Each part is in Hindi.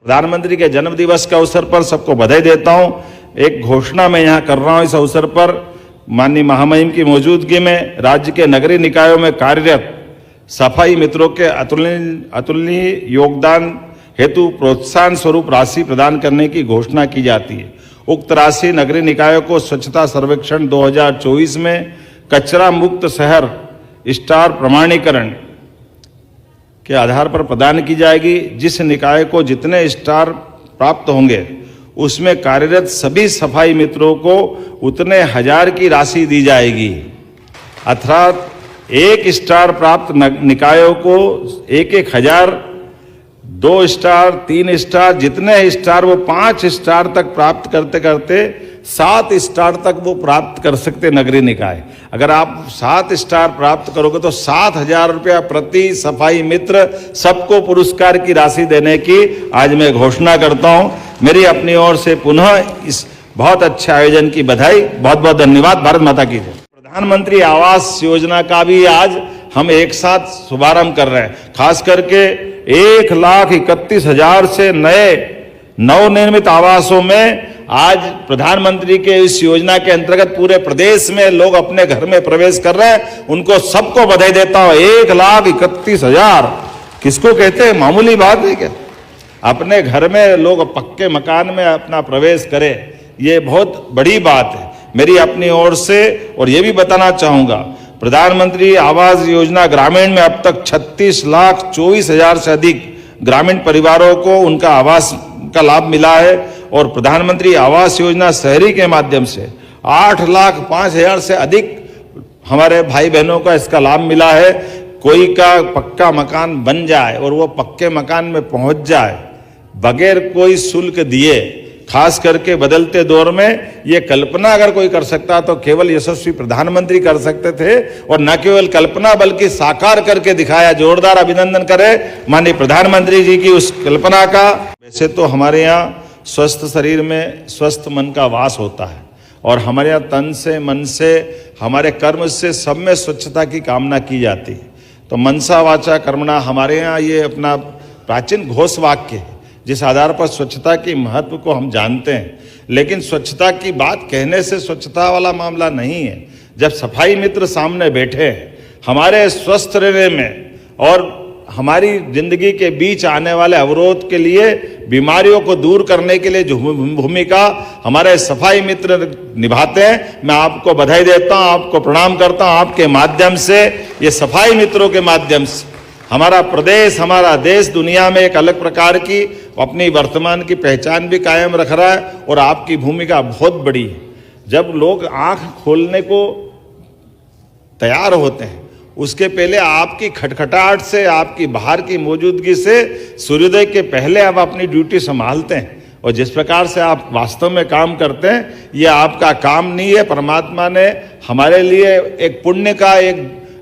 प्रधानमंत्री के जन्म दिवस के अवसर पर सबको बधाई देता हूं। एक घोषणा मैं यहां कर रहा हूं इस अवसर पर, माननीय महामहिम की मौजूदगी में राज्य के नगरीय निकायों में कार्यरत सफाई मित्रों के अतुलनीय योगदान हेतु प्रोत्साहन स्वरूप राशि प्रदान करने की घोषणा की जाती है। उक्त राशि नगरीय निकायों को स्वच्छता सर्वेक्षण 2024 में कचरा मुक्त शहर स्टार प्रमाणीकरण के आधार पर प्रदान की जाएगी। जिस निकाय को जितने स्टार प्राप्त होंगे उसमें कार्यरत सभी सफाई मित्रों को उतने 1000 की राशि दी जाएगी। अर्थात 1 स्टार प्राप्त निकायों को 1-1 हजार, 2 स्टार, 3 स्टार, जितने स्टार वो 5 स्टार तक प्राप्त करते करते 7 स्टार तक वो प्राप्त कर सकते नगरीय निकाय। अगर आप 7 स्टार प्राप्त करोगे तो 7,000 रुपया प्रति सफाई मित्र सबको पुरस्कार की राशि देने की आज मैं घोषणा करता हूं। मेरी अपनी ओर से पुनः इस बहुत अच्छे आयोजन की बधाई। बहुत बहुत धन्यवाद। भारत माता की जय। प्रधानमंत्री आवास योजना का भी आज हम एक साथ शुभारंभ कर रहे हैं। खास करके 1,31,000 से नए नवनिर्मित आवासों में आज प्रधानमंत्री के इस योजना के अंतर्गत पूरे प्रदेश में लोग अपने घर में प्रवेश कर रहे हैं। उनको सबको बधाई देता हूं। 1,31,000 किसको कहते हैं? मामूली बात है क्या? अपने घर में लोग पक्के मकान में अपना प्रवेश करें, ये बहुत बड़ी बात है। मेरी अपनी ओर से और ये भी बताना चाहूंगा, प्रधानमंत्री आवास योजना ग्रामीण में अब तक 36,24,000 से अधिक ग्रामीण परिवारों को उनका आवास का लाभ मिला है और प्रधानमंत्री आवास योजना शहरी के माध्यम से 8,05,000 से अधिक हमारे भाई बहनों का इसका लाभ मिला है। कोई का पक्का मकान बन जाए और वो पक्के मकान में पहुंच जाए बगैर कोई शुल्क दिए, खास करके बदलते दौर में ये कल्पना अगर कोई कर सकता तो केवल यशस्वी प्रधानमंत्री कर सकते थे, और न केवल कल्पना बल्कि साकार करके दिखाया। जोरदार अभिनंदन करें माननीय प्रधानमंत्री जी की उस कल्पना का। वैसे तो हमारे यहाँ स्वस्थ शरीर में स्वस्थ मन का वास होता है और हमारे यहाँ तन से, मन से, हमारे कर्म से सब में स्वच्छता की कामना की जाती है। तो मनसा वाचा कर्मणा हमारे यहाँ ये अपना प्राचीन घोष वाक्य है जिस आधार पर स्वच्छता की महत्व को हम जानते हैं। लेकिन स्वच्छता की बात कहने से स्वच्छता वाला मामला नहीं है। जब सफाई मित्र सामने बैठे हैं, हमारे स्वस्थ रहने में और हमारी जिंदगी के बीच आने वाले अवरोध के लिए, बीमारियों को दूर करने के लिए जो भूमिका हमारे सफाई मित्र निभाते हैं, मैं आपको बधाई देता हूं, आपको प्रणाम करता हूं। आपके माध्यम से, ये सफाई मित्रों के माध्यम से हमारा प्रदेश, हमारा देश दुनिया में एक अलग प्रकार की अपनी वर्तमान की पहचान भी कायम रख रहा है और आपकी भूमिका बहुत बड़ी है। जब लोग आंख खोलने को तैयार होते हैं उसके पहले आपकी खटखटाहट से, आपकी बाहर की मौजूदगी से सूर्योदय के पहले आप अपनी ड्यूटी संभालते हैं। और जिस प्रकार से आप वास्तव में काम करते हैं, ये आपका काम नहीं है, परमात्मा ने हमारे लिए एक पुण्य का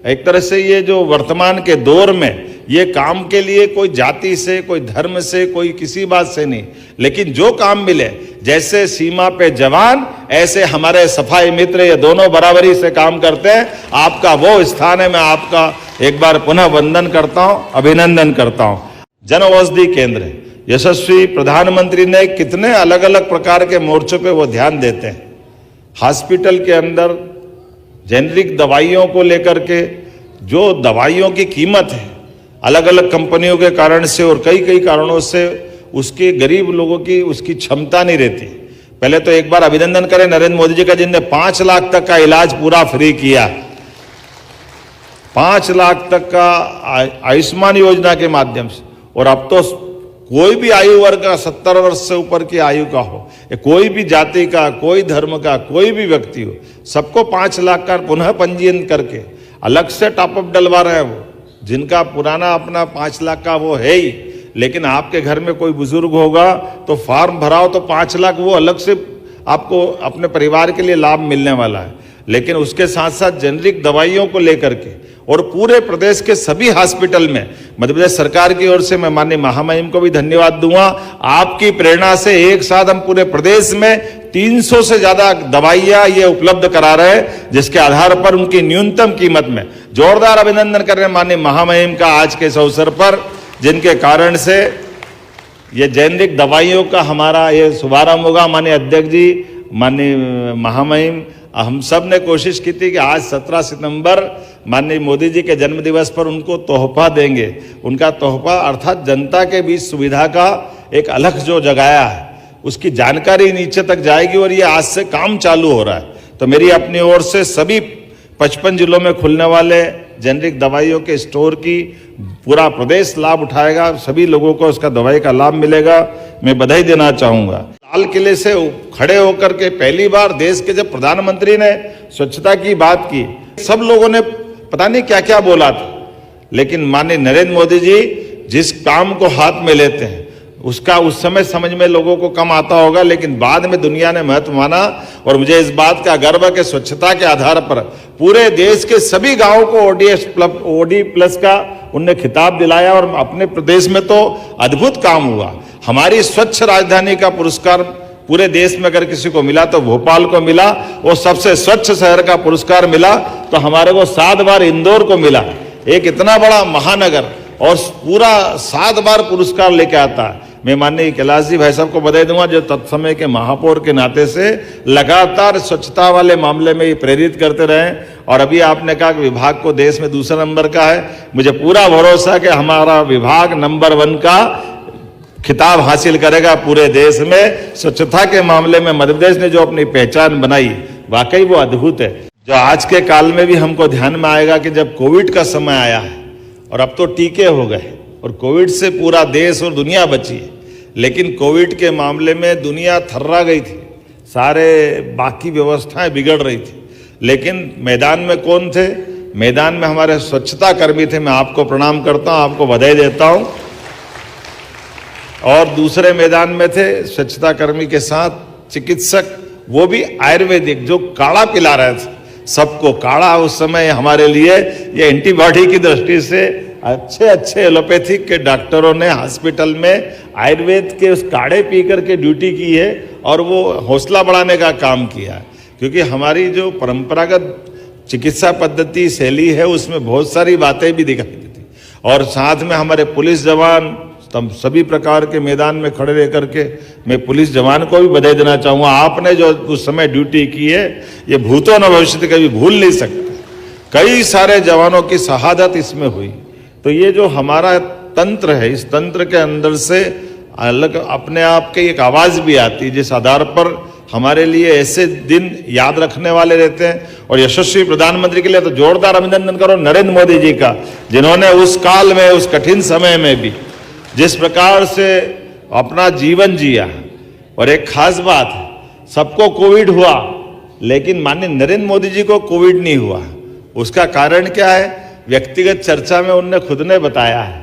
एक तरह से ये जो वर्तमान के दौर में ये काम के लिए कोई जाति से, कोई धर्म से, कोई किसी बात से नहीं, लेकिन जो काम मिले, जैसे सीमा पे जवान ऐसे हमारे सफाई मित्र, ये दोनों बराबरी से काम करते हैं। आपका वो स्थान है। मैं आपका एक बार पुनः वंदन करता हूं, अभिनंदन करता हूं। जन औषधि केंद्र यशस्वी प्रधानमंत्री ने कितने अलग अलग प्रकार के मोर्चों पे वो ध्यान देते हैं। हॉस्पिटल के अंदर जेनरिक दवाइयों को लेकर के जो दवाइयों की कीमत है अलग अलग कंपनियों के कारण से और कई कारणों से उसके गरीब लोगों की उसकी क्षमता नहीं रहती। पहले तो एक बार अभिनंदन करें नरेंद्र मोदी जी का, जिनने 5 लाख तक का इलाज पूरा फ्री किया। 5 लाख तक का आयुष्मान योजना के माध्यम से। और अब तो कोई भी आयु वर्ग का, 70 वर्ष से ऊपर की आयु का हो, कोई भी जाति का, कोई धर्म का, कोई भी व्यक्ति हो, सबको 5 लाख का पुनः पंजीयन करके अलग से टॉपअप डलवा रहे हैं। वो जिनका पुराना अपना 5 लाख का वो है ही, लेकिन आपके घर में कोई बुजुर्ग होगा तो फॉर्म भराओ तो 5 लाख वो अलग से आपको अपने परिवार के लिए लाभ मिलने वाला है। लेकिन उसके साथ साथ जेनरिक दवाइयों को लेकर के और पूरे प्रदेश के सभी हॉस्पिटल में मध्य प्रदेश सरकार की ओर से मैं माननीय महामहिम को भी धन्यवाद दूंगा। आपकी प्रेरणा से एक साथ हम पूरे प्रदेश में 300 से ज्यादा दवाइयां ये उपलब्ध करा रहे हैं, जिसके आधार पर उनकी न्यूनतम कीमत में जोरदार अभिनंदन कर रहे हैं माननीय महामहिम का आज के इस अवसर पर, जिनके कारण से ये जेनरिक दवाइयों का हमारा ये शुभारंभ होगा। माननीय अध्यक्ष जी, माननीय महामहिम, हम सब ने कोशिश की थी कि आज 17 सितंबर माननीय मोदी जी के जन्म दिवस पर उनको तोहफा देंगे। उनका तोहफा अर्थात जनता के बीच सुविधा का एक अलख जो जगाया है, उसकी जानकारी नीचे तक जाएगी और ये आज से काम चालू हो रहा है। तो मेरी अपनी ओर से सभी 55 जिलों में खुलने वाले जेनरिक दवाइयों के स्टोर की पूरा प्रदेश लाभ उठाएगा, सभी लोगों को उसका दवाई का लाभ मिलेगा। मैं बधाई देना चाहूँगा। लाल किले से खड़े होकर के पहली बार देश के जब प्रधानमंत्री ने स्वच्छता की बात की, सब लोगों ने पता नहीं क्या क्या बोला था, लेकिन माननीय नरेंद्र मोदी जी जिस काम को हाथ में लेते हैं उसका उस समय समझ में लोगों को कम आता होगा, लेकिन बाद में दुनिया ने महत्व माना। और मुझे इस बात का गर्व है कि स्वच्छता के आधार पर पूरे देश के सभी गांवों को ओडी प्लस का उनने खिताब दिलाया और अपने प्रदेश में तो अद्भुत काम हुआ। हमारी स्वच्छ राजधानी का पुरस्कार पूरे देश में अगर किसी को मिला तो भोपाल को मिला, वो सबसे स्वच्छ शहर का पुरस्कार मिला। तो हमारे को 7 बार इंदौर को मिला। एक इतना बड़ा महानगर और पूरा 7 बार पुरस्कार लेके आता है। मैं माननीय कैलाश जी भाई साहब को बधाई दूंगा, जो तत्समय के महापौर के नाते से लगातार स्वच्छता वाले मामले में ये प्रेरित करते रहे। और अभी आपने कहा कि विभाग को देश में दूसरा नंबर का है, मुझे पूरा भरोसा है कि हमारा विभाग नंबर 1 का खिताब हासिल करेगा पूरे देश में। स्वच्छता के मामले में मध्य प्रदेश ने जो अपनी पहचान बनाई, वाकई वो अद्भुत है। जो आज के काल में भी हमको ध्यान में आएगा कि जब कोविड का समय आया है और अब तो टीके हो गए और कोविड से पूरा देश और दुनिया बची है, लेकिन कोविड के मामले में दुनिया थर्रा गई थी, सारे बाकी व्यवस्थाएं बिगड़ रही थी, लेकिन मैदान में कौन थे? मैदान में हमारे स्वच्छता कर्मी थे। मैं आपको प्रणाम करता हूं, आपको बधाई देता हूं। और दूसरे मैदान में थे स्वच्छता कर्मी के साथ चिकित्सक, वो भी आयुर्वेदिक, जो काढ़ा पिला रहे थे सबको। काढ़ा उस समय हमारे लिए ये एंटीबॉडी की दृष्टि से अच्छे एलोपैथिक के डॉक्टरों ने हॉस्पिटल में आयुर्वेद के उस काढ़े पी करके ड्यूटी की है और वो हौसला बढ़ाने का काम किया है। क्योंकि हमारी जो परंपरागत चिकित्सा पद्धति शैली है उसमें बहुत सारी बातें भी दिखाई देती। और साथ में हमारे पुलिस जवान सभी प्रकार के मैदान में खड़े रह करके मैं पुलिस जवान को भी बधाई देना चाहूँगा। आपने जो उस समय ड्यूटी की है, ये भूतों न भविष्य कभी भूल नहीं सकते। कई सारे जवानों की शहादत इसमें हुई। तो ये जो हमारा तंत्र है, इस तंत्र के अंदर से अलग अपने आप की एक आवाज भी आती है, जिस आधार पर हमारे लिए ऐसे दिन याद रखने वाले रहते हैं। और यशस्वी प्रधानमंत्री के लिए तो जोरदार अभिनंदन करो नरेंद्र मोदी जी का, जिन्होंने उस काल में, उस कठिन समय में भी जिस प्रकार से अपना जीवन जिया। और एक खास बात है, सबको कोविड हुआ, लेकिन माननीय नरेंद्र मोदी जी को कोविड नहीं हुआ। उसका कारण क्या है? व्यक्तिगत चर्चा में उनने खुद ने बताया है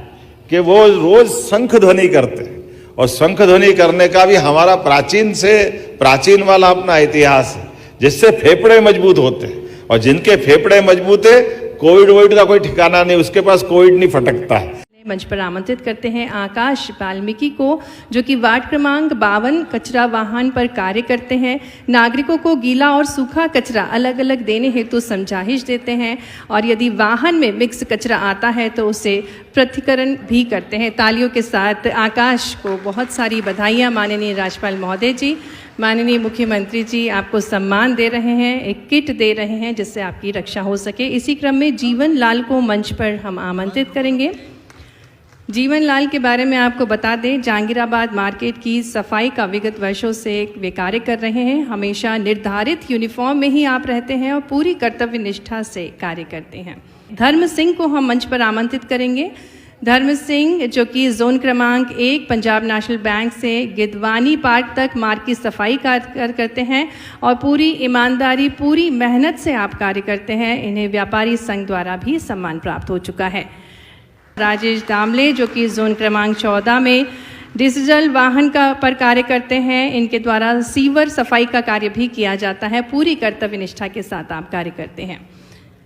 कि वो रोज शंख ध्वनि करते हैं, और शंख ध्वनि करने का भी हमारा प्राचीन से प्राचीन वाला अपना इतिहास है, जिससे फेफड़े मजबूत होते हैं। और जिनके फेफड़े मजबूत है, कोविड का कोई ठिकाना नहीं, उसके पास कोविड नहीं फटकता है। मंच पर आमंत्रित करते हैं आकाश वाल्मीकि को, जो कि वार्ड क्रमांक 52 कचरा वाहन पर कार्य करते हैं। नागरिकों को गीला और सूखा कचरा अलग अलग देने हेतु समझाइश देते हैं, और यदि वाहन में मिक्स कचरा आता है तो उसे पृथक्करण भी करते हैं। तालियों के साथ आकाश को बहुत सारी बधाइयाँ। माननीय राज्यपाल महोदय जी, माननीय मुख्यमंत्री जी आपको सम्मान दे रहे हैं, एक किट दे रहे हैं जिससे आपकी रक्षा हो सके। इसी क्रम में जीवन लाल को मंच पर हम आमंत्रित करेंगे। जीवन लाल के बारे में आपको बता दें, जहांगीराबाद मार्केट की सफाई का विगत वर्षों से वे कार्य कर रहे हैं। हमेशा निर्धारित यूनिफॉर्म में ही आप रहते हैं और पूरी कर्तव्य निष्ठा से कार्य करते हैं। धर्म सिंह को हम मंच पर आमंत्रित करेंगे। धर्म सिंह, जो कि जोन क्रमांक 1 पंजाब नेशनल बैंक से गिदवानी पार्क तक मार्ग की सफाई कार्य करते हैं और पूरी ईमानदारी, पूरी मेहनत से आप कार्य करते हैं। इन्हें व्यापारी संघ द्वारा भी सम्मान प्राप्त हो चुका है। राजेश दामले, जो कि जोन क्रमांक 14 में डीजल वाहन पर कार्य करते हैं, इनके द्वारा सीवर सफाई का कार्य भी किया जाता है। पूरी कर्तव्य निष्ठा के साथ आप कार्य करते हैं।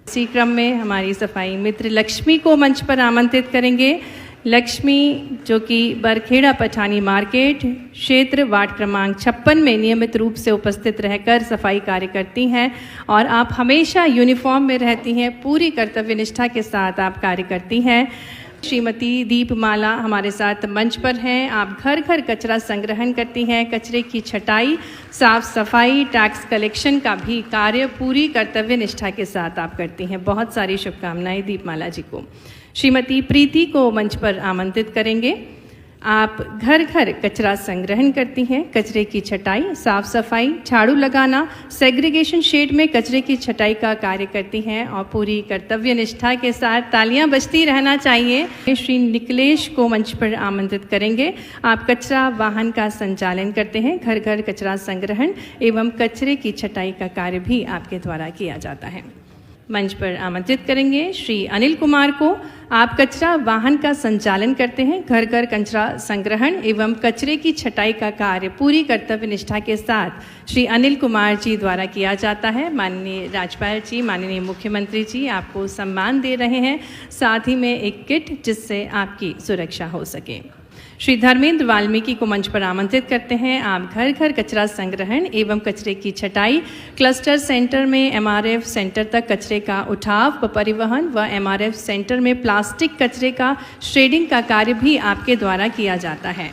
इसी क्रम में हमारी सफाई मित्र लक्ष्मी को मंच पर आमंत्रित करेंगे। लक्ष्मी, जो कि बरखेड़ा पठानी मार्केट क्षेत्र वार्ड क्रमांक 56 में नियमित रूप से उपस्थित रहकर सफाई कार्य करती हैं, और आप हमेशा यूनिफॉर्म में रहती हैं। पूरी कर्तव्य निष्ठा के साथ आप कार्य करती हैं। श्रीमती दीपमाला हमारे साथ मंच पर हैं। आप घर घर कचरा संग्रहण करती हैं, कचरे की छटाई, साफ सफाई, टैक्स कलेक्शन का भी कार्य पूरी कर्तव्य निष्ठा के साथ आप करती हैं। बहुत सारी शुभकामनाएं दीपमाला जी को। श्रीमती प्रीति को मंच पर आमंत्रित करेंगे। आप घर घर कचरा संग्रहण करती हैं, कचरे की छटाई, साफ सफाई, झाड़ू लगाना, सेग्रीगेशन शेड में कचरे की छटाई का कार्य करती हैं और पूरी कर्तव्य निष्ठा के साथ तालियां बजती रहना चाहिए। श्री निकलेश को मंच पर आमंत्रित करेंगे। आप कचरा वाहन का संचालन करते हैं, घर घर कचरा संग्रहण एवं कचरे की छटाई का कार्य भी आपके द्वारा किया जाता है। मंच पर आमंत्रित करेंगे श्री अनिल कुमार को। आप कचरा वाहन का संचालन करते हैं, घर घर कचरा संग्रहण एवं कचरे की छटाई का कार्य पूरी कर्तव्य निष्ठा के साथ श्री अनिल कुमार जी द्वारा किया जाता है। माननीय राज्यपाल जी, माननीय मुख्यमंत्री जी आपको सम्मान दे रहे हैं, साथ ही में एक किट जिससे आपकी सुरक्षा हो सके। श्री धर्मेंद्र वाल्मीकि को मंच पर आमंत्रित करते हैं। आप घर घर कचरा संग्रहण एवं कचरे की छटाई, क्लस्टर सेंटर में एमआरएफ सेंटर तक कचरे का उठाव व परिवहन व एमआरएफ सेंटर में प्लास्टिक कचरे का श्रेडिंग का कार्य भी आपके द्वारा किया जाता है।